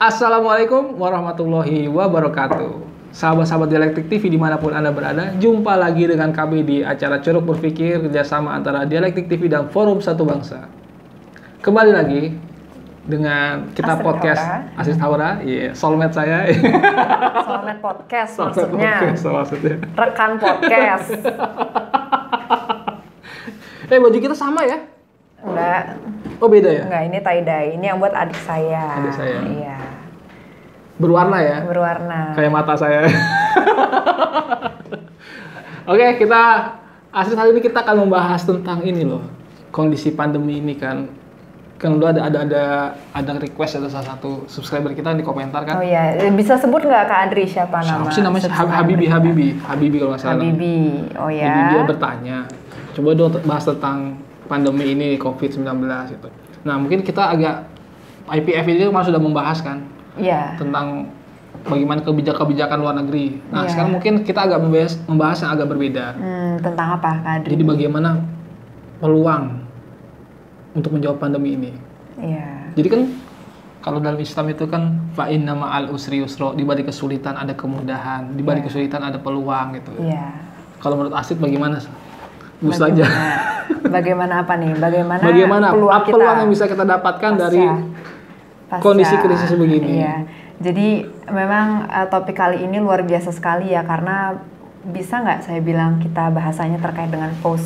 Assalamualaikum warahmatullahi wabarakatuh. Sahabat-sahabat Dialektik TV dimanapun Anda berada, jumpa lagi dengan kami di acara Ceruk Berpikir kerjasama antara Dialektik TV dan Forum Satu Bangsa. Kembali lagi dengan kita Asri podcast Taura. Asis Taura, soulmate saya. Soulmate podcast Soulmate maksudnya. Rekan podcast. Baju kita sama ya? Enggak. Oh beda ya? Enggak, ini tie-dye. Ini yang buat adik saya. Adik saya. Iya. Berwarna ya? Berwarna. Kayak mata saya. Oke, kita Asli hari ini kita akan membahas tentang ini loh. Kondisi pandemi ini kan dulu ada request, ada salah satu subscriber kita di komentar kan. Oh iya, bisa sebut nggak Kak Adri siapa nama? Siapa sih namanya? Habibi kalau nggak salah. Habibi. Oh ya. Jadi dia bertanya, coba dong bahas tentang pandemi ini COVID-19 itu. Nah, mungkin kita agak IPF ini kan sudah membahas kan Iya. tentang bagaimana kebijakan luar negeri. Nah, Iya. sekarang mungkin kita agak membahas yang agak berbeda. Tentang apa Kak Adri? Jadi bagaimana peluang untuk menjawab pandemi ini. Iya. Jadi kan kalau dalam Islam itu kan fa inna ma'al usri yusra, di balik kesulitan ada kemudahan, di balik kesulitan ada peluang gitu. Iya. Kalau menurut Asid bagaimana? Gus aja. Bagaimana apa nih? Bagaimana peluang kita yang bisa kita dapatkan dari pasca kondisi krisis begini? Iya. Jadi memang topik kali ini luar biasa sekali ya, karena bisa nggak saya bilang kita bahasanya terkait dengan post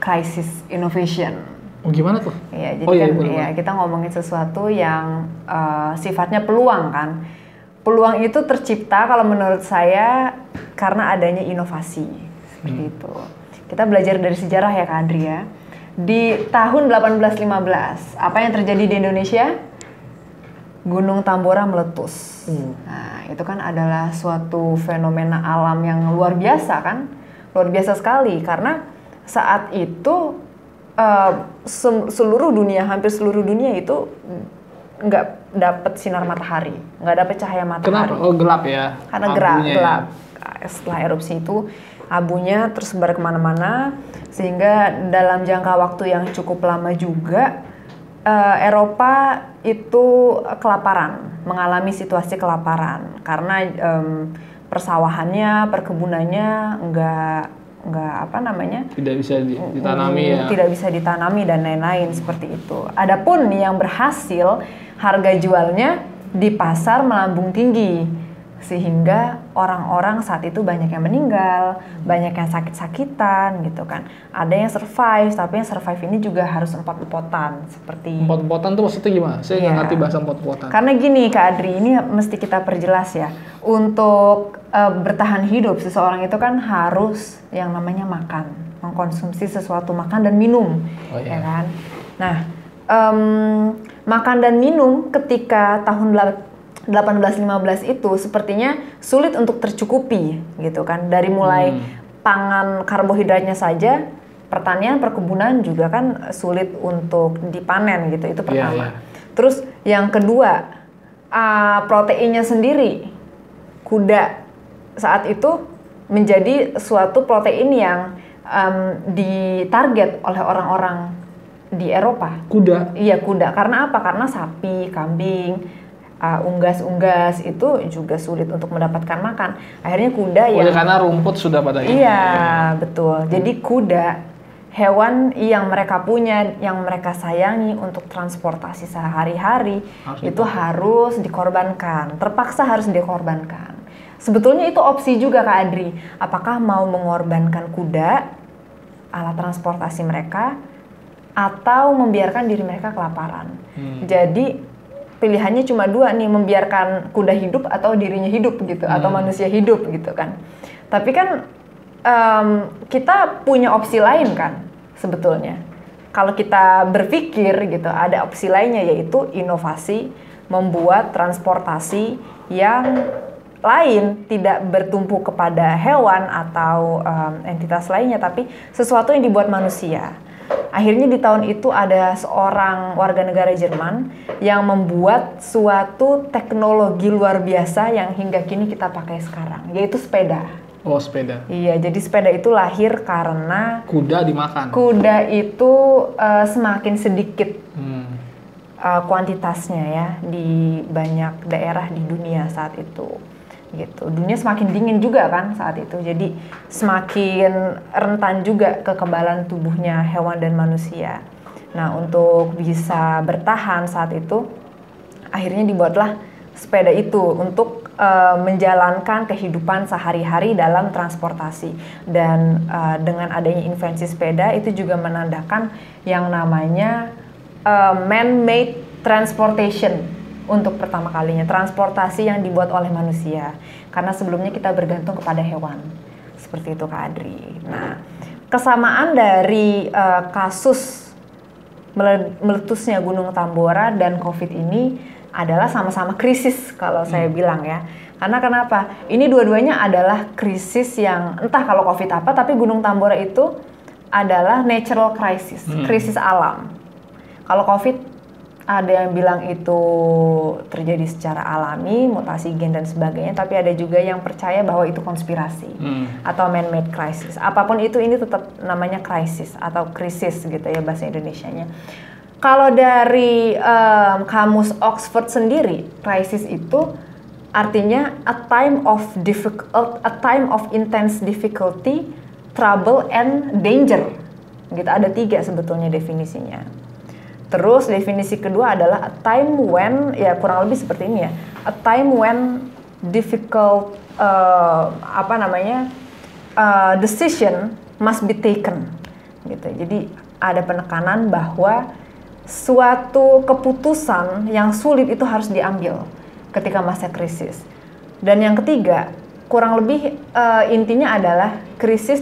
crisis innovation. Oh, gimana tuh? Iya, jadi boleh. kita ngomongin sesuatu yang sifatnya peluang kan. Peluang itu tercipta kalau menurut saya karena adanya inovasi. Seperti itu. Kita belajar dari sejarah ya Kak Andri ya. Di tahun 1815, apa yang terjadi di Indonesia? Gunung Tambora meletus. Nah, itu kan adalah suatu fenomena alam yang luar biasa kan? Luar biasa sekali karena saat itu seluruh dunia, hampir seluruh dunia itu nggak dapat sinar matahari, nggak dapat cahaya matahari. Kenapa? Oh, gelap ya? Karena gelap. Setelah erupsi itu abunya tersebar kemana-mana, sehingga dalam jangka waktu yang cukup lama juga Eropa itu kelaparan, mengalami situasi kelaparan karena persawahannya, perkebunannya nggak tidak bisa ditanami ya, tidak bisa ditanami dan lain-lain seperti itu. Adapun yang berhasil, harga jualnya di pasar melambung tinggi sehingga orang-orang saat itu banyak yang meninggal, banyak yang sakit-sakitan gitu kan. Ada yang survive, tapi yang survive ini juga harus empot-empotan seperti. Empot-empotan tuh maksudnya gimana? Saya nggak ngerti bahasa empot-empotan. Karena gini Kak Adri, ini mesti kita perjelas ya. Untuk bertahan hidup seseorang itu kan harus yang namanya makan, mengkonsumsi sesuatu makan dan minum, ya kan. Nah, makan dan minum ketika tahun 1815 itu sepertinya sulit untuk tercukupi gitu kan. Dari mulai pangan karbohidratnya saja, pertanian, perkebunan juga kan sulit untuk dipanen gitu. Itu pertama. Terus yang kedua, proteinnya sendiri, kuda saat itu menjadi suatu protein yang ditarget oleh orang-orang di Eropa. Kuda? Iya, kuda. Karena apa? Karena sapi, kambing, unggas-unggas itu juga sulit untuk mendapatkan makan. Akhirnya kuda karena rumput sudah pada ini. Iya, betul. Jadi kuda, hewan yang mereka punya, yang mereka sayangi untuk transportasi sehari-hari itu harus dikorbankan. Terpaksa harus dikorbankan. Sebetulnya itu opsi juga Kak Adri. Apakah mau mengorbankan kuda, alat transportasi mereka, atau membiarkan diri mereka kelaparan? Jadi pilihannya cuma dua nih, membiarkan kuda hidup atau dirinya hidup gitu, atau manusia hidup gitu kan. Tapi kan kita punya opsi lain kan sebetulnya. Kalau kita berpikir gitu, ada opsi lainnya yaitu inovasi, membuat transportasi yang lain, tidak bertumpu kepada hewan atau entitas lainnya, tapi sesuatu yang dibuat manusia. Akhirnya di tahun itu ada seorang warga negara Jerman yang membuat suatu teknologi luar biasa yang hingga kini kita pakai sekarang, yaitu sepeda. Oh, sepeda. Iya, jadi sepeda itu lahir karena kuda dimakan. Kuda itu semakin sedikit kuantitasnya ya di banyak daerah di dunia saat itu gitu. Dunia semakin dingin juga kan saat itu, jadi semakin rentan juga kekebalan tubuhnya hewan dan manusia. Nah, untuk bisa bertahan saat itu akhirnya dibuatlah sepeda itu untuk menjalankan kehidupan sehari-hari dalam transportasi. Dan dengan adanya invensi sepeda itu juga menandakan yang namanya man-made transportation untuk pertama kalinya, transportasi yang dibuat oleh manusia. Karena sebelumnya kita bergantung kepada hewan. Seperti itu Kak Adri. Nah, kesamaan dari kasus meletusnya Gunung Tambora dan COVID ini adalah sama-sama krisis kalau saya bilang ya. Karena kenapa? Ini dua-duanya adalah krisis yang entah kalau COVID apa, tapi Gunung Tambora itu adalah natural crisis, krisis alam. Kalau COVID ada yang bilang itu terjadi secara alami, mutasi gen dan sebagainya, tapi ada juga yang percaya bahwa itu konspirasi atau man-made crisis. Apapun itu, ini tetap namanya crisis atau krisis gitu ya bahasa Indonesianya. Kalau dari kamus Oxford sendiri, crisis itu artinya a time of intense difficulty, trouble and danger. Gitu, ada 3 sebetulnya definisinya. Terus definisi kedua adalah a time when, ya kurang lebih seperti ini ya, a time when difficult decision must be taken gitu. Jadi ada penekanan bahwa suatu keputusan yang sulit itu harus diambil ketika masa krisis. Dan yang ketiga, kurang lebih intinya adalah krisis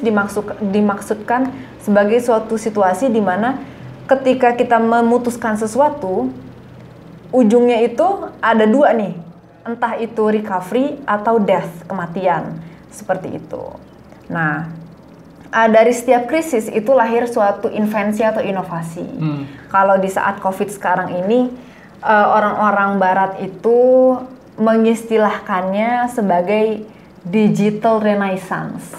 dimaksudkan sebagai suatu situasi di mana ketika kita memutuskan sesuatu, ujungnya itu ada 2 nih, entah itu recovery atau death, kematian, seperti itu. Nah, dari setiap krisis itu lahir suatu invensi atau inovasi. Kalau di saat COVID sekarang ini, orang-orang Barat itu mengistilahkannya sebagai digital renaissance.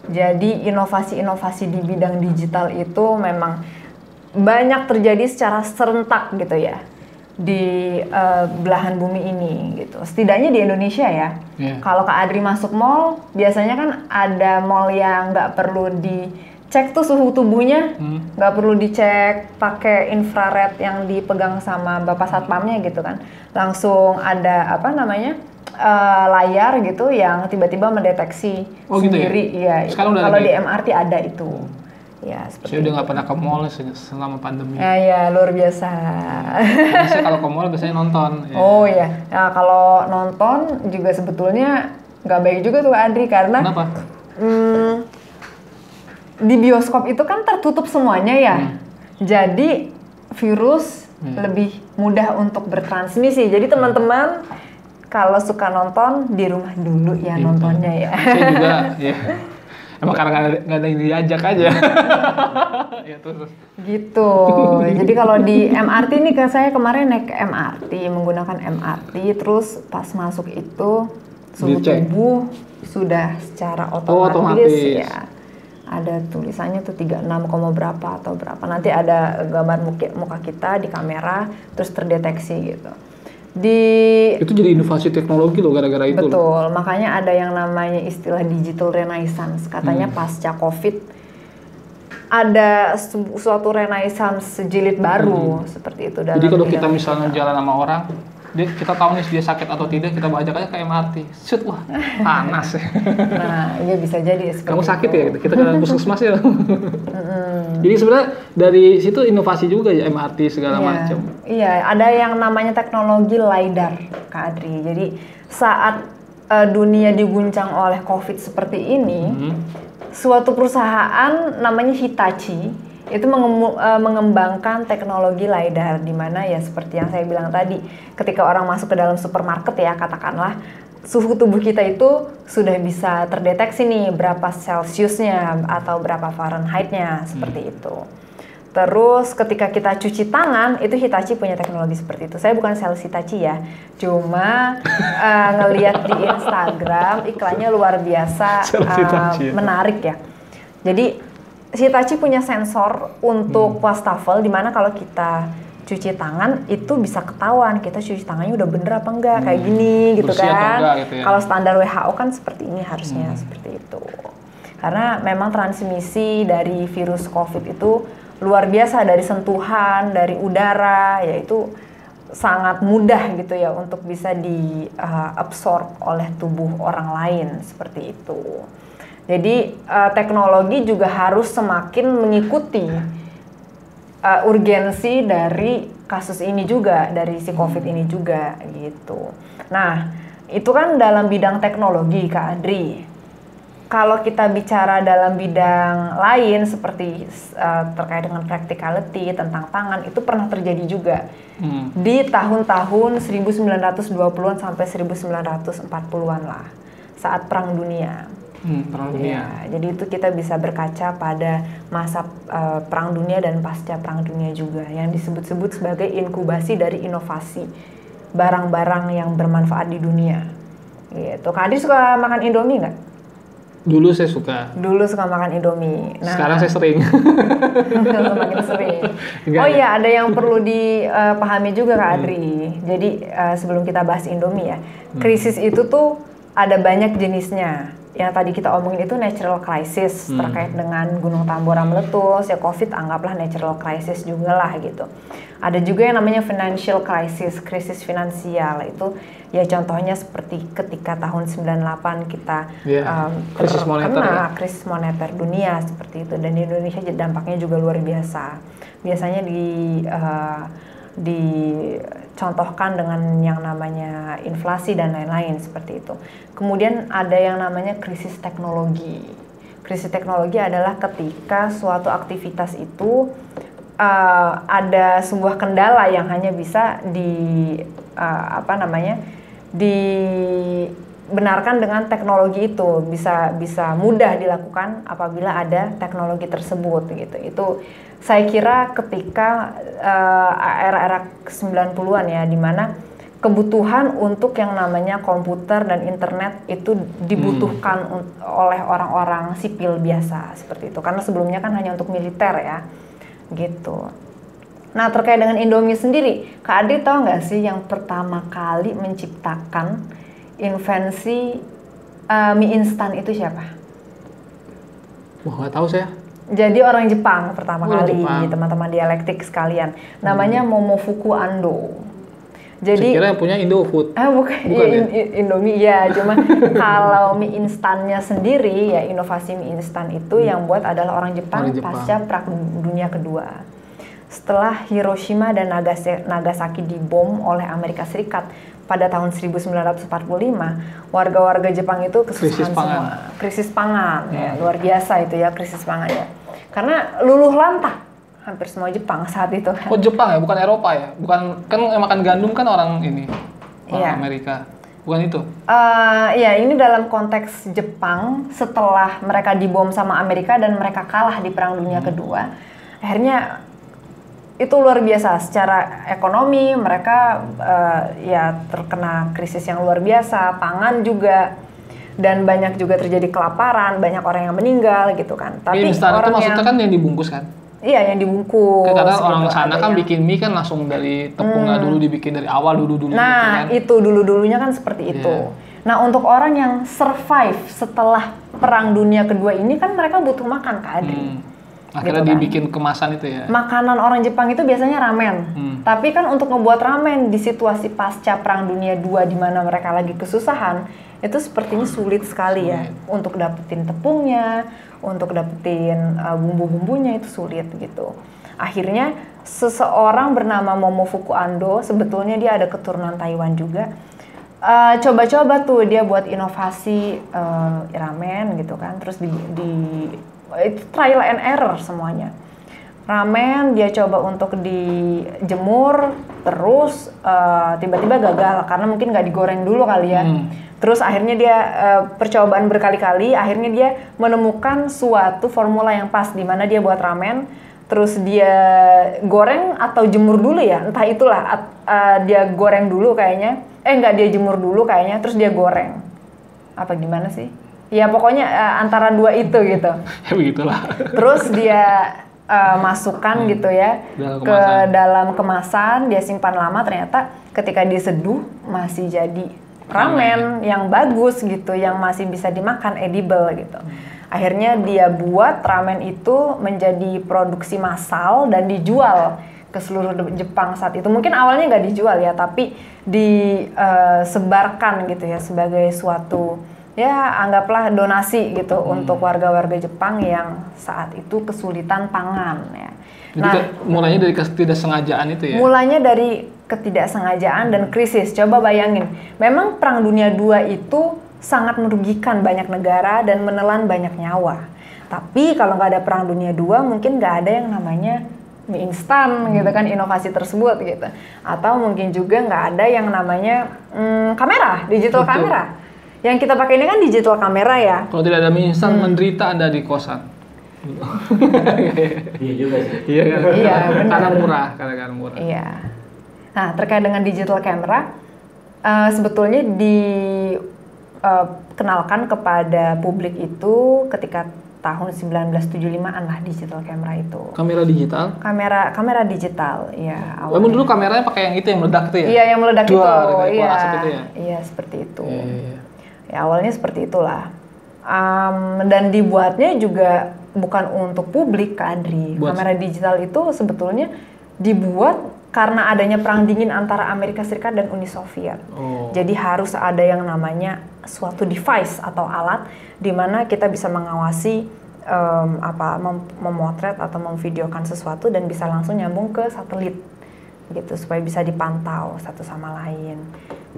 Jadi inovasi-inovasi di bidang digital itu memang banyak terjadi secara serentak gitu ya di belahan bumi ini gitu. Setidaknya di Indonesia ya. Kalau Kak Adri masuk mall, biasanya kan ada mall yang nggak perlu dicek tuh suhu tubuhnya, nggak perlu dicek pakai infrared yang dipegang sama bapak satpamnya gitu kan. Langsung ada layar gitu yang tiba-tiba mendeteksi sendiri. Gitu ya? Iya. Kalau di MRT ada itu. Ya, saya udah nggak pernah ke mall selama pandemi. Ya, luar biasa. Saya kalau ke mall biasanya nonton. Ya. Oh ya, nah, kalau nonton juga sebetulnya nggak baik juga tuh Adri, karena kenapa? Di bioskop itu kan tertutup semuanya ya. Jadi virus lebih mudah untuk bertransmisi. Jadi teman-teman kalau suka nonton di rumah dulu ya nontonnya ya. Saya juga ya. Emang karena nggak ada yang diajak aja. Ya, terus. Gitu. Jadi kalau di MRT nih, saya kemarin naik MRT, menggunakan MRT, terus pas masuk itu suhu tubuh sudah secara otomatis ya. Ada tulisannya tuh 36, berapa atau berapa. Nanti ada gambar muka kita di kamera, terus terdeteksi gitu. Itu jadi inovasi teknologi loh gara-gara itu. Betul, makanya ada yang namanya istilah digital renaissance. Katanya pasca COVID ada suatu renaissance jilid baru seperti itu. Jadi kalau kita misalnya jalan sama orang, kita tahu nih dia sakit atau tidak, kita ajak aja ke MRT. Shoot, wah panas. Nah, iya bisa jadi. Kamu sakit ya? Kita ke puskesmas ya. Jadi sebenarnya dari situ inovasi juga ya, MRT segala macam. Iya, ada yang namanya teknologi LiDAR, Kak Adri. Jadi saat dunia diguncang oleh COVID seperti ini, suatu perusahaan namanya Hitachi itu mengembangkan teknologi LiDAR, di mana ya seperti yang saya bilang tadi, ketika orang masuk ke dalam supermarket ya, katakanlah suhu tubuh kita itu sudah bisa terdeteksi nih berapa Celsiusnya atau berapa Fahrenheitnya, seperti itu. Terus ketika kita cuci tangan, itu Hitachi punya teknologi seperti itu. Saya bukan sales Hitachi ya, cuma ngelihat di Instagram iklannya luar biasa menarik ya. Jadi Hitachi punya sensor untuk wastafel, dimana kalau kita cuci tangan itu bisa ketahuan kita cuci tangannya udah bener apa enggak kayak gini gitu Bersih atau kan. enggak gitu ya. Kalau standar WHO kan seperti ini harusnya seperti itu. Karena memang transmisi dari virus COVID itu luar biasa dari sentuhan, dari udara, yaitu sangat mudah gitu ya untuk bisa diabsorb oleh tubuh orang lain seperti itu. Jadi teknologi juga harus semakin mengikuti urgensi dari kasus ini juga, dari si COVID ini juga gitu. Nah, itu kan dalam bidang teknologi, Kak Adri. Kalau kita bicara dalam bidang lain seperti terkait dengan practicality tentang pangan, itu pernah terjadi juga di tahun-tahun 1920-an sampai 1940-an lah, saat Perang Dunia. Perang Dunia. Ya, jadi itu kita bisa berkaca pada masa Perang Dunia dan pasca Perang Dunia juga, yang disebut-sebut sebagai inkubasi dari inovasi barang-barang yang bermanfaat di dunia. Gitu. Kak Adi suka makan Indomie nggak? Dulu saya suka. Dulu suka makan Indomie. Nah, sekarang saya sering. semakin sering. Oh iya, ada yang perlu dipahami juga Kak Adri. Jadi sebelum kita bahas Indomie ya, krisis itu tuh ada banyak jenisnya. Yang tadi kita omongin itu natural crisis terkait dengan Gunung Tambora meletus, ya COVID anggaplah natural crisis juga lah gitu. Ada juga yang namanya financial crisis, krisis finansial. Itu ya contohnya seperti ketika tahun 98 kita krisis moneter ya? Krisis moneter dunia seperti itu, dan di Indonesia dampaknya juga luar biasa. Biasanya dicontohkan dengan yang namanya inflasi dan lain-lain seperti itu. Kemudian ada yang namanya krisis teknologi. Krisis teknologi adalah ketika suatu aktivitas itu ada sebuah kendala yang hanya bisa dibenarkan dengan teknologi itu, bisa mudah dilakukan apabila ada teknologi tersebut gitu. Itu saya kira ketika era-era 90-an ya, di mana kebutuhan untuk yang namanya komputer dan internet itu dibutuhkan oleh orang-orang sipil biasa seperti itu. Karena sebelumnya kan hanya untuk militer ya, gitu. Nah, terkait dengan Indomie sendiri, Kak Adi tahu nggak sih yang pertama kali menciptakan invensi mie instan itu siapa? Wah, nggak tahu saya. Jadi orang Jepang pertama kali, Jepang. Teman-teman dialektik sekalian. Namanya Momofuku Ando. Saya Jadi kira yang punya Indofood. Bukan ya? Indomie ya, cuma kalau mie instannya sendiri ya, inovasi mie instan itu yang buat adalah orang Jepang pasca Perang Dunia Kedua. Setelah Hiroshima dan Nagasaki dibom oleh Amerika Serikat pada tahun 1945, warga-warga Jepang itu kesusahan semua. Krisis pangan ya, luar biasa itu ya, krisis pangan ya. Karena luluh lantah hampir semua Jepang saat itu kan. Oh, Jepang ya, bukan Eropa ya? Bukan, kan yang makan gandum kan orang ini, orang Amerika. Bukan itu? Ya, ini dalam konteks Jepang setelah mereka dibom sama Amerika dan mereka kalah di Perang Dunia Kedua. Akhirnya itu luar biasa secara ekonomi, mereka ya terkena krisis yang luar biasa, pangan juga, dan banyak juga terjadi kelaparan, banyak orang yang meninggal gitu kan. Tapi instan orang itu maksudnya kan yang dibungkus kan? Iya, yang dibungkus. Karena orang sana kan bikin mie kan langsung dari tepungnya dulu, dibikin dari awal dulu Nah, gitu kan. itu dulu-dulunya kan seperti itu. Nah, untuk orang yang survive setelah Perang Dunia Kedua ini kan mereka butuh makan, Kak Adri. Akhirnya gitu dibikin kemasan itu ya. Makanan orang Jepang itu biasanya ramen. Tapi kan untuk ngebuat ramen di situasi pasca Perang Dunia II di mana mereka lagi kesusahan, itu sepertinya sulit sekali ya. Untuk dapetin tepungnya, untuk dapetin bumbu-bumbunya itu sulit gitu. Akhirnya seseorang bernama Momofuku Ando, sebetulnya dia ada keturunan Taiwan juga. Coba-coba tuh dia buat inovasi ramen gitu kan. Terus itu trial and error semuanya. Ramen dia coba untuk dijemur, terus tiba-tiba gagal karena mungkin nggak digoreng dulu kali ya. Terus akhirnya dia percobaan berkali-kali, akhirnya dia menemukan suatu formula yang pas di mana dia buat ramen, terus dia goreng atau jemur dulu ya, entah itulah dia goreng dulu kayaknya, enggak, dia jemur dulu kayaknya, terus dia goreng. Apa gimana sih? Ya pokoknya antara dua itu gitu. Ya begitulah. Terus dia masukkan gitu ya ke dalam kemasan, dia simpan lama, ternyata ketika diseduh masih jadi ramen yang bagus gitu, yang masih bisa dimakan, edible gitu. Akhirnya dia buat ramen itu menjadi produksi massal dan dijual ke seluruh Jepang saat itu. Mungkin awalnya nggak dijual ya, tapi disebarkan gitu ya sebagai suatu, ya anggaplah donasi gitu untuk warga-warga Jepang yang saat itu kesulitan pangan ya. Jadi mulainya dari ketidaksengajaan itu ya? Mulainya dari ketidaksengajaan dan krisis. Coba bayangin, memang Perang Dunia II itu sangat merugikan banyak negara dan menelan banyak nyawa. Tapi kalau nggak ada Perang Dunia II, mungkin nggak ada yang namanya mie instan gitu kan, inovasi tersebut gitu. Atau mungkin juga nggak ada yang namanya kamera, digital kamera. Yang kita pakai ini kan digital kamera ya. Kalau tidak ada mie instan, menderita Anda di kosan. Iya juga sih. Iya kan? Iya, benar. Karena murah. Iya. Nah, terkait dengan digital camera, sebetulnya dikenalkan kepada publik itu ketika tahun 1975-an lah digital camera itu. Kamera digital? Kamera digital, ya. Emang dulu kameranya pakai yang itu yang meledak itu ya? Iya, yang meledak itu. Iya. Itu ya? Iya, seperti itu. Iya. Ya, awalnya seperti itulah. Dan dibuatnya juga bukan untuk publik, Kak Adri. Kamera digital itu sebetulnya dibuat karena adanya perang dingin antara Amerika Serikat dan Uni Soviet. Jadi harus ada yang namanya suatu device atau alat di mana kita bisa mengawasi memotret atau memvideokan sesuatu dan bisa langsung nyambung ke satelit gitu supaya bisa dipantau satu sama lain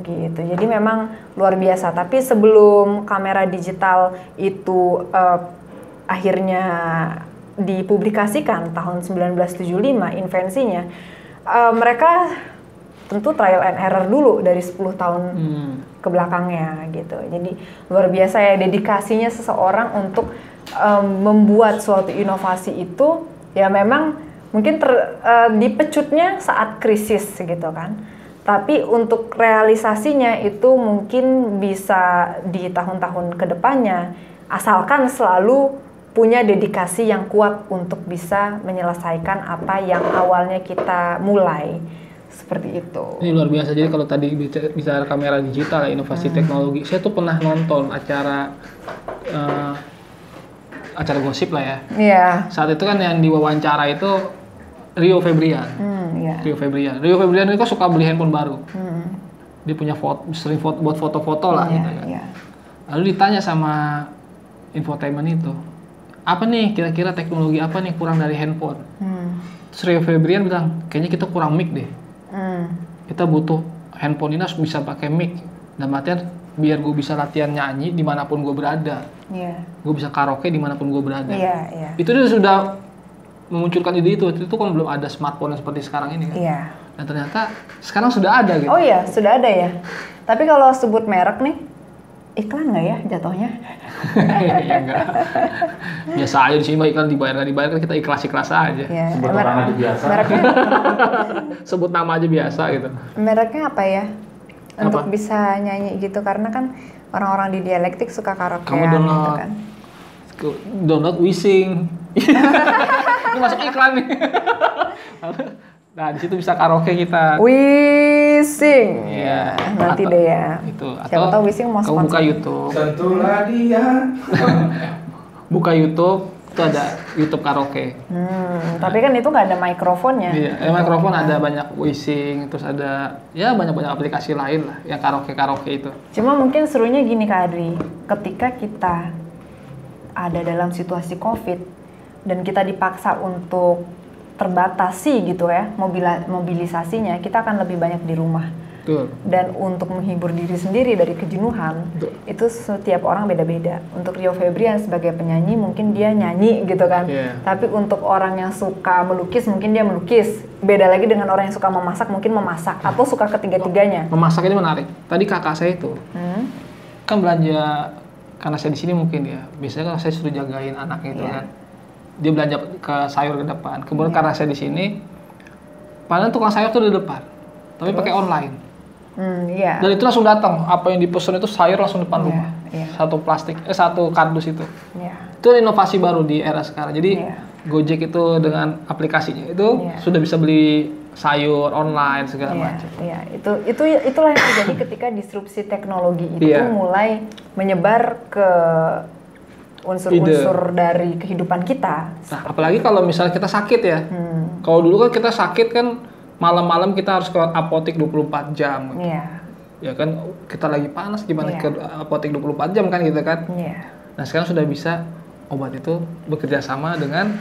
gitu. Jadi memang luar biasa. Tapi sebelum kamera digital itu akhirnya dipublikasikan tahun 1975 invensinya, mereka tentu trial and error dulu dari 10 tahun ke belakangnya gitu. Jadi luar biasa ya dedikasinya seseorang untuk membuat suatu inovasi itu, ya memang mungkin dipecutnya saat krisis gitu kan. Tapi untuk realisasinya itu mungkin bisa di tahun-tahun kedepannya, asalkan selalu punya dedikasi yang kuat untuk bisa menyelesaikan apa yang awalnya kita mulai. Seperti itu. Ini luar biasa. Jadi kalau tadi bicara kamera digital, inovasi teknologi, saya tuh pernah nonton acara gosip lah ya. Iya. Saat itu kan yang diwawancara itu Rio Febrian. Iya. Rio Febrian itu kan suka beli handphone baru. Dia punya sering buat foto-foto lah gitu kan. Iya. Lalu ditanya sama infotainment itu, apa nih kira-kira teknologi apa nih kurang dari handphone? Terus Rio Febrian bilang, kayaknya kita kurang mic deh. Kita butuh handphone ini harus bisa pakai mic. Dan artian biar gue bisa latihan nyanyi dimanapun gue berada. Gue bisa karaoke dimanapun gue berada. Itu dia sudah memunculkan ide itu. Itu kan belum ada smartphone seperti sekarang ini kan. Dan ternyata sekarang sudah ada gitu. Oh iya, sudah ada ya. Tapi kalau sebut merek nih, iklan nggak ya jatuhnya? Ya enggak. Biasa aja di sini iklan dibayar nggak dibayar kan kita ikhlas aja. Ya. Sebut orang aja biasa. Mereknya, Sebut nama aja biasa gitu. mereknya apa ya? Untuk Apa? bisa nyanyi gitu, karena kan orang-orang di dialektik suka karaokean Kamu download gitu kan. download Wishing. Ini masuk iklan nih. Nah, di situ bisa karaoke kita. Wishing. Iya. Nanti deh ya. Itu. Siapa tahu Wishing mau kamu buka sponsor. YouTube. Tentulah dia. Buka YouTube, itu ada YouTube karaoke. Tapi kan itu nggak ada mikrofonnya. Iya, mikrofon ada banyak Wishing, terus ada ya banyak aplikasi lain lah yang karaoke itu. Cuma mungkin serunya gini Kak Adri, ketika kita ada dalam situasi COVID dan kita dipaksa untuk terbatasi gitu ya mobilisasinya, kita akan lebih banyak di rumah. Betul. Dan untuk menghibur diri sendiri dari kejenuhan, itu setiap orang beda-beda. Untuk Rio Febrian sebagai penyanyi mungkin dia nyanyi gitu kan. Tapi untuk orang yang suka melukis mungkin dia melukis. Beda lagi dengan orang yang suka memasak mungkin memasak atau suka ketiga-tiganya. Memasak ini menarik. Tadi kakak saya itu kan belanja, karena saya di sini mungkin ya. Biasanya kan saya suruh jagain anaknya itu kan. Dia belanja ke sayur ke depan. Kemudian karena saya di sini, padahal tukang sayur tuh di depan, tapi pakai online. Dan itu langsung datang. Apa yang dipesan itu sayur langsung depan rumah. Satu kardus itu. Itu inovasi baru di era sekarang. Jadi Gojek itu dengan aplikasinya itu Iya. sudah bisa beli sayur online segala Iya, macam. iya. Itulah yang terjadi ketika disrupsi teknologi itu Iya. mulai menyebar ke unsur-unsur dari kehidupan kita. Nah, apalagi kalau misalnya kita sakit ya. Kalau dulu kan kita sakit kan malam-malam kita harus ke apotek 24 jam. Iya, Ya kan kita lagi panas gimana Iya. ke apotek 24 jam kan gitu kan. iya. Nah, sekarang sudah bisa obat itu bekerja sama dengan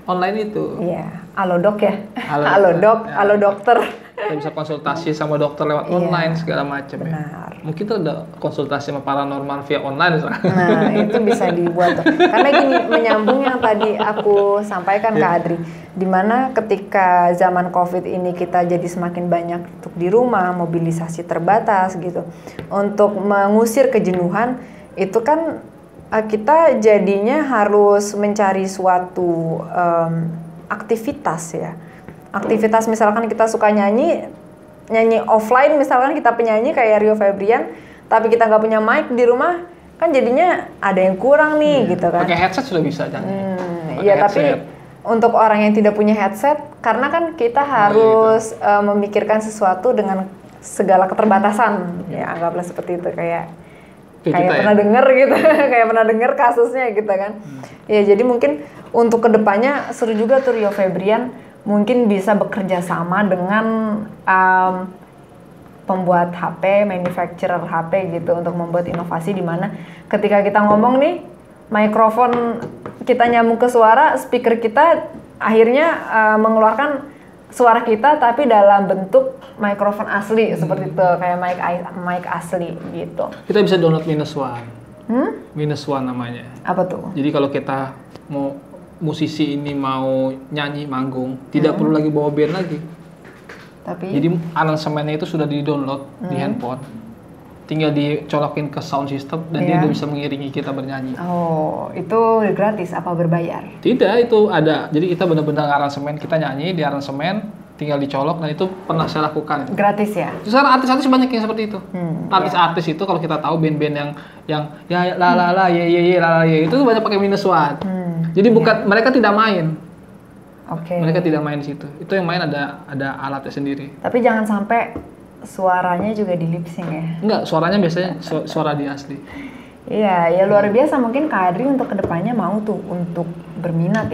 online itu. Iya, halo dok ya, Halo, halo dok, ya. halo dokter. Kita bisa konsultasi sama dokter lewat Iya, online segala macam ya. benar. Mungkin tuh ada konsultasi sama paranormal via online misalnya. Nah, itu bisa dibuat tuh. Karena gini, menyambung yang tadi aku sampaikan ke Adri, dimana ketika zaman COVID ini kita jadi semakin banyak untuk di rumah, mobilisasi terbatas gitu, untuk mengusir kejenuhan, itu kan kita jadinya harus mencari suatu aktivitas ya. Aktivitas misalkan kita suka nyanyi offline, misalkan kita penyanyi kayak Rio Febrian, tapi kita nggak punya mic di rumah, kan jadinya ada yang kurang nih gitu kan. Pakai headset sudah bisa jangan. Iya, tapi untuk orang yang tidak punya headset, karena kan kita harus memikirkan sesuatu dengan segala keterbatasan, ya anggaplah seperti itu, kayak pernah denger gitu, kayak pernah denger kasusnya gitu kan. Ya jadi mungkin untuk kedepannya seru juga tuh Rio Febrian mungkin bisa bekerja sama dengan pembuat HP, manufacturer HP gitu untuk membuat inovasi di mana ketika kita ngomong nih, mikrofon kita nyambung ke suara, speaker kita akhirnya mengeluarkan suara kita tapi dalam bentuk mikrofon asli seperti itu, kayak mic asli gitu. Kita bisa download -1. -1 namanya. Apa tuh? Jadi kalau kita mau musisi ini mau nyanyi manggung, tidak perlu lagi bawa band lagi. Tapi Jadi aransemennya itu sudah di-download di handphone. Tinggal dicolokin ke sound system dan dia Iya. udah bisa mengiringi kita bernyanyi. oh, itu gratis apa berbayar? Tidak, itu ada. Jadi kita benar-benar aransemen, kita nyanyi di aransemen, tinggal dicolok dan itu pernah saya lakukan. Gratis ya? Sekarang artis-artis banyak yang seperti itu. Artis-artis itu kalau kita tahu band-band yang ya la la la ye la la ye itu banyak pakai -1. Jadi bukan mereka tidak main. Oke. Mereka tidak main di situ. Itu yang main ada alatnya sendiri. Tapi jangan sampai suaranya juga di lip sync ya? Enggak, suaranya biasanya suara dia asli. Iya, ya luar biasa. Mungkin Kak Adri untuk kedepannya mau tuh untuk berminat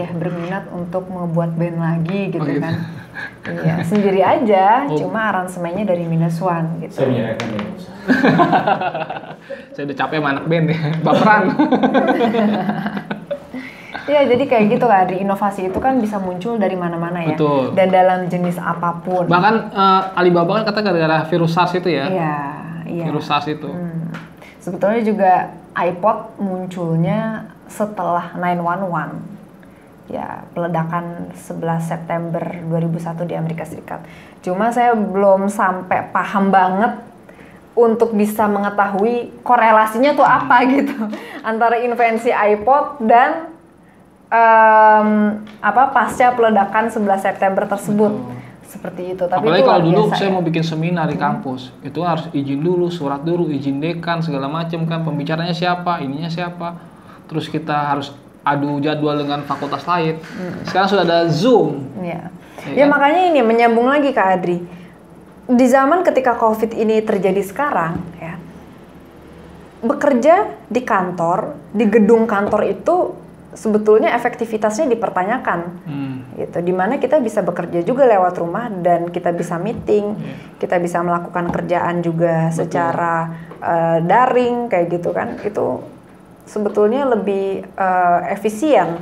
untuk membuat band lagi gitu, gitu. kan? Iya, sendiri aja, cuma aransemennya dari -1 gitu. Saya menyerahkan ini. Saya udah capek sama anak band ya, baperan. Iya, jadi kayak gitu Kak Adri, inovasi itu kan bisa muncul dari mana-mana ya. Betul. Dan dalam jenis apapun. Bahkan Alibaba kan kata gara-gara virus SARS itu ya. Iya, iya. Virus SARS itu. Sebetulnya juga iPod munculnya setelah 911. Ya, peledakan 11 September 2001 di Amerika Serikat. Cuma saya belum sampai paham banget untuk bisa mengetahui korelasinya tuh apa gitu antara invensi iPod dan pasca peledakan 11 September tersebut. Seperti itu. Tapi apalagi itu kalau luar dulu biasa saya ya. mau bikin seminar di kampus, itu harus izin dulu, surat dulu, izin dekan segala macam kan, pembicaranya siapa, ininya siapa. Terus kita harus adu jadwal dengan fakultas lain. Sekarang sudah ada Zoom. Iya. Ya Ya kan? makanya ini menyambung lagi Kak Adri. Di zaman ketika COVID ini terjadi sekarang, ya, bekerja di kantor, di gedung kantor itu sebetulnya efektivitasnya dipertanyakan. Gitu. Dimana kita bisa bekerja juga lewat rumah dan kita bisa meeting, kita bisa melakukan kerjaan juga secara daring kayak gitu kan. Itu sebetulnya lebih efisien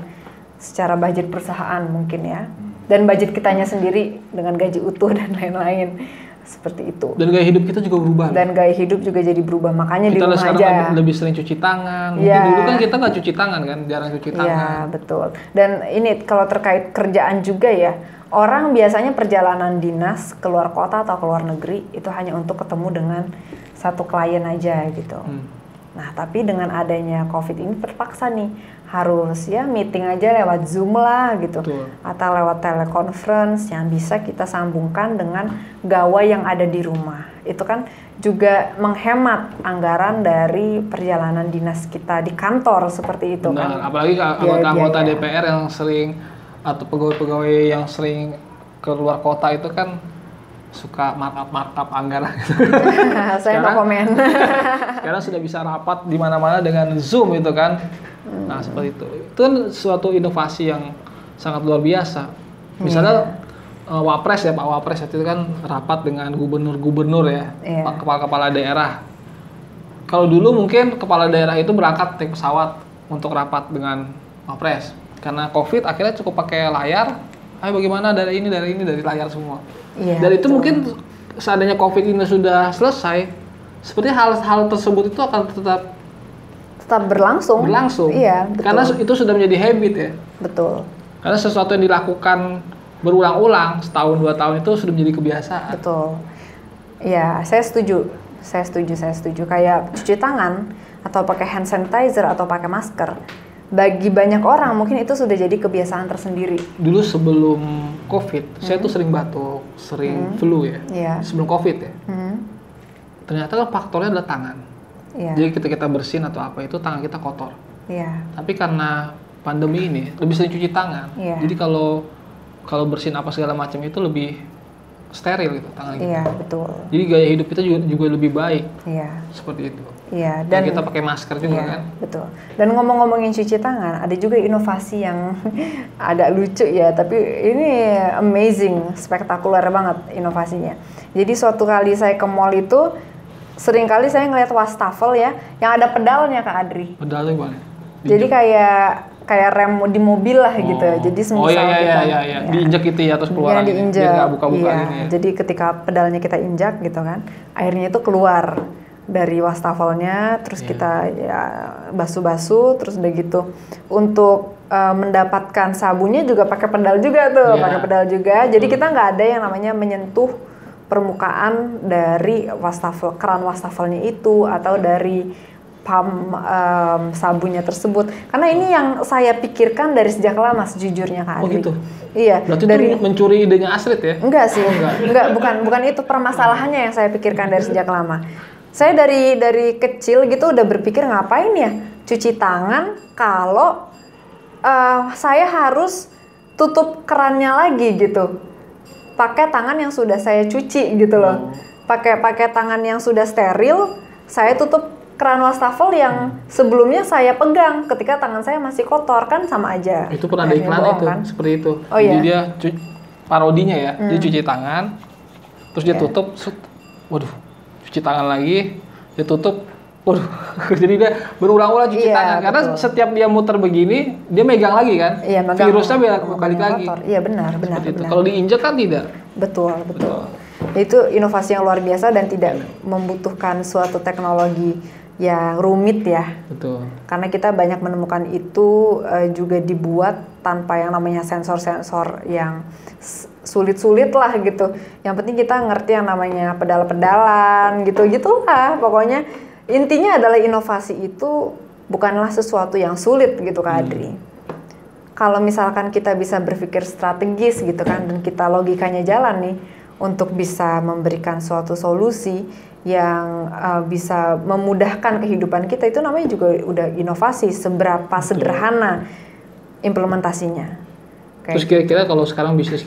secara budget perusahaan mungkin ya. Dan budget kitanya sendiri dengan gaji utuh dan lain-lain. Seperti itu. Dan gaya hidup kita juga berubah. Dan gaya hidup juga jadi berubah. Makanya di Kita rumah sekarang aja. lebih sering cuci tangan. Mungkin Ya. dulu kan kita nggak cuci tangan kan, jarang cuci tangan. Iya, betul. Dan ini kalau terkait kerjaan juga ya, orang biasanya perjalanan dinas keluar kota atau keluar negeri itu hanya untuk ketemu dengan satu klien aja gitu. Nah, tapi dengan adanya COVID ini terpaksa nih harus ya meeting aja lewat Zoom lah gitu. Betul. Atau lewat teleconference yang bisa kita sambungkan dengan gawai yang ada di rumah itu kan juga menghemat anggaran dari perjalanan dinas kita di kantor seperti itu. Benar, kan. apalagi anggota Biaya. DPR yang sering atau pegawai-pegawai yang sering keluar kota itu kan suka markup anggaran gitu. Saya no komen. Sekarang sudah bisa rapat di mana-mana dengan Zoom itu kan. Nah, seperti itu. Itu kan suatu inovasi yang sangat luar biasa. Misalnya Wapres ya, Pak Wapres itu kan rapat dengan gubernur-gubernur ya, kepala-kepala daerah. Kalau dulu mungkin kepala daerah itu berangkat naik pesawat untuk rapat dengan Wapres. Karena COVID akhirnya cukup pakai layar. Ayo bagaimana dari layar semua. Iya, Dan itu betul. mungkin seandainya COVID ini sudah selesai, sepertinya hal-hal tersebut itu akan Tetap berlangsung. Iya, betul. Karena itu sudah menjadi habit ya. Betul. Karena sesuatu yang dilakukan berulang-ulang setahun 2 tahun itu sudah menjadi kebiasaan. Betul. Iya, saya setuju. Kayak cuci tangan atau pakai hand sanitizer atau pakai masker. Bagi banyak orang mungkin itu sudah jadi kebiasaan tersendiri. Dulu sebelum COVID, saya tuh sering batuk, sering flu ya. Iya. Sebelum COVID ya. Hmm. Ternyata kan faktornya adalah tangan. Iya. Jadi ketika kita bersin atau apa itu tangan kita kotor. Iya. Tapi karena pandemi ini lebih sering cuci tangan. Iya. Jadi kalau bersin apa segala macam itu lebih steril gitu tangan kita. Iya, betul. Jadi gaya hidup kita juga lebih baik Iya. seperti itu. Iya, Dan dan kita pakai masker juga iya, kan. betul. Dan ngomong-ngomongin cuci tangan, ada juga inovasi yang agak lucu ya, tapi ini amazing, spektakuler banget inovasinya. Jadi suatu kali saya ke mall itu, sering kali saya ngeliat wastafel ya, yang ada pedalnya Kak Adri. Pedalnya gimana? Jadi kayak rem di mobil lah gitu. Jadi semisal kita diinjak gitu ya terus keluar yang lagi. diinjak. Biar nggak buka-buka Iya, gini ya. jadi ketika pedalnya kita injak gitu kan, airnya itu keluar dari wastafelnya, terus kita ya basuh-basuh, terus udah gitu. Untuk mendapatkan sabunnya juga pakai pedal juga tuh, Iya. pakai pedal juga. Jadi kita nggak ada yang namanya menyentuh permukaan dari wastafel, keran wastafelnya itu atau dari pump sabunnya tersebut. Karena ini yang saya pikirkan dari sejak lama sejujurnya Kak Oh Adri. gitu? Iya. Berarti itu mencuri idenya Astrid ya? Enggak sih, enggak, bukan itu permasalahannya yang saya pikirkan dari sejak lama. Saya dari kecil gitu udah berpikir ngapain ya cuci tangan kalau saya harus tutup kerannya lagi gitu. Pakai tangan yang sudah saya cuci gitu loh. Pakai tangan yang sudah steril, saya tutup keran wastafel yang sebelumnya saya pegang ketika tangan saya masih kotor, kan sama aja. Itu pernah ada Akhirnya iklan bohong, itu, kan? seperti itu. Oh, Jadi iya? dia parodinya ya, dia cuci tangan, terus dia Iya. tutup, waduh, cuci tangan lagi, dia tutup, waduh, jadi dia berulang-ulang cuci Iya, tangan. Karena betul. setiap dia muter begini, dia megang lagi kan, Iya, megang virusnya balik yang lagi. kotor. Iya benar. Seperti itu. Kalau diinjak kan tidak. Betul. Itu inovasi yang luar biasa dan tidak membutuhkan suatu teknologi yang rumit ya. Betul. Karena kita banyak menemukan itu juga dibuat tanpa yang namanya sensor-sensor yang sulit-sulit lah gitu. Yang penting kita ngerti yang namanya pedal-pedalan gitu-gitu lah. Pokoknya intinya adalah inovasi itu bukanlah sesuatu yang sulit gitu Kak Adri. Kalau misalkan kita bisa berpikir strategis gitu kan, dan kita logikanya jalan nih untuk bisa memberikan suatu solusi yang bisa memudahkan kehidupan kita, itu namanya juga udah inovasi, seberapa sederhana implementasinya. Terus kira-kira kalau sekarang bisnis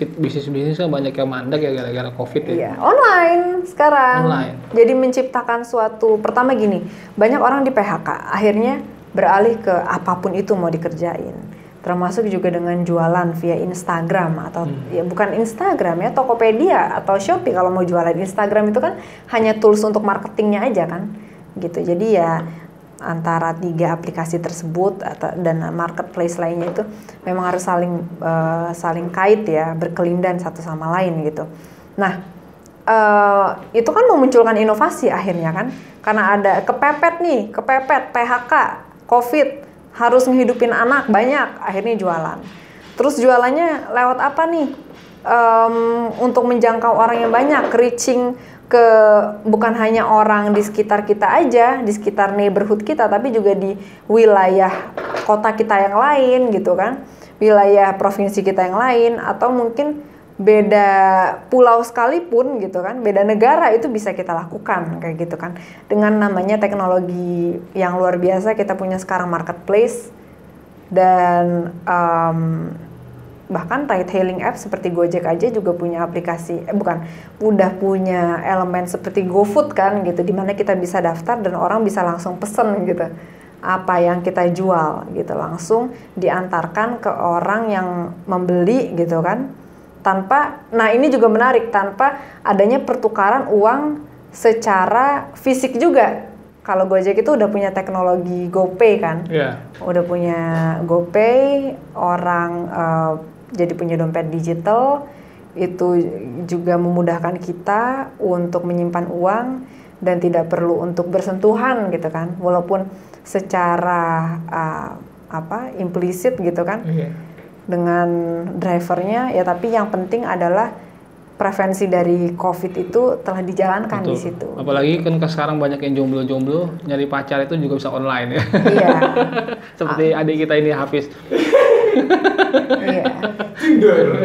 kan banyak yang mandek ya gara-gara COVID ya. Iya, online sekarang. Online. Jadi menciptakan suatu, pertama gini, banyak orang di PHK, akhirnya beralih ke apapun itu mau dikerjain. Termasuk juga dengan jualan via Instagram atau ya bukan Instagram ya, Tokopedia atau Shopee. Kalau mau jualan Instagram itu kan hanya tools untuk marketingnya aja kan, gitu. Jadi ya antara 3 aplikasi tersebut dan marketplace lainnya itu memang harus saling kait ya, berkelindan satu sama lain gitu. Nah, itu kan memunculkan inovasi akhirnya kan, karena ada kepepet PHK, COVID, harus ngehidupin anak banyak, akhirnya jualan. Terus jualannya lewat apa nih? Untuk menjangkau orang yang banyak, reaching ke bukan hanya orang di sekitar kita aja, di sekitar neighborhood kita, tapi juga di wilayah kota kita yang lain gitu kan, wilayah provinsi kita yang lain, atau mungkin beda pulau sekalipun gitu kan, beda negara itu bisa kita lakukan kayak gitu kan. Dengan namanya teknologi yang luar biasa kita punya sekarang marketplace dan bahkan ride hailing app seperti Gojek aja juga punya aplikasi, udah punya elemen seperti GoFood kan gitu, dimana kita bisa daftar dan orang bisa langsung pesen gitu apa yang kita jual gitu, langsung diantarkan ke orang yang membeli gitu kan. Nah ini juga menarik, tanpa adanya pertukaran uang secara fisik juga. Kalau Gojek itu udah punya teknologi GoPay kan, udah punya GoPay, orang jadi punya dompet digital, itu juga memudahkan kita untuk menyimpan uang dan tidak perlu untuk bersentuhan gitu kan, walaupun secara implisit gitu kan. Dengan drivernya ya, tapi yang penting adalah prevensi dari COVID itu telah dijalankan. Betul. Di situ. Apalagi kan sekarang banyak yang jomblo-jomblo, nyari pacar itu juga bisa online ya. Iya. Seperti adik kita ini Hafiz. Iya. Tinder.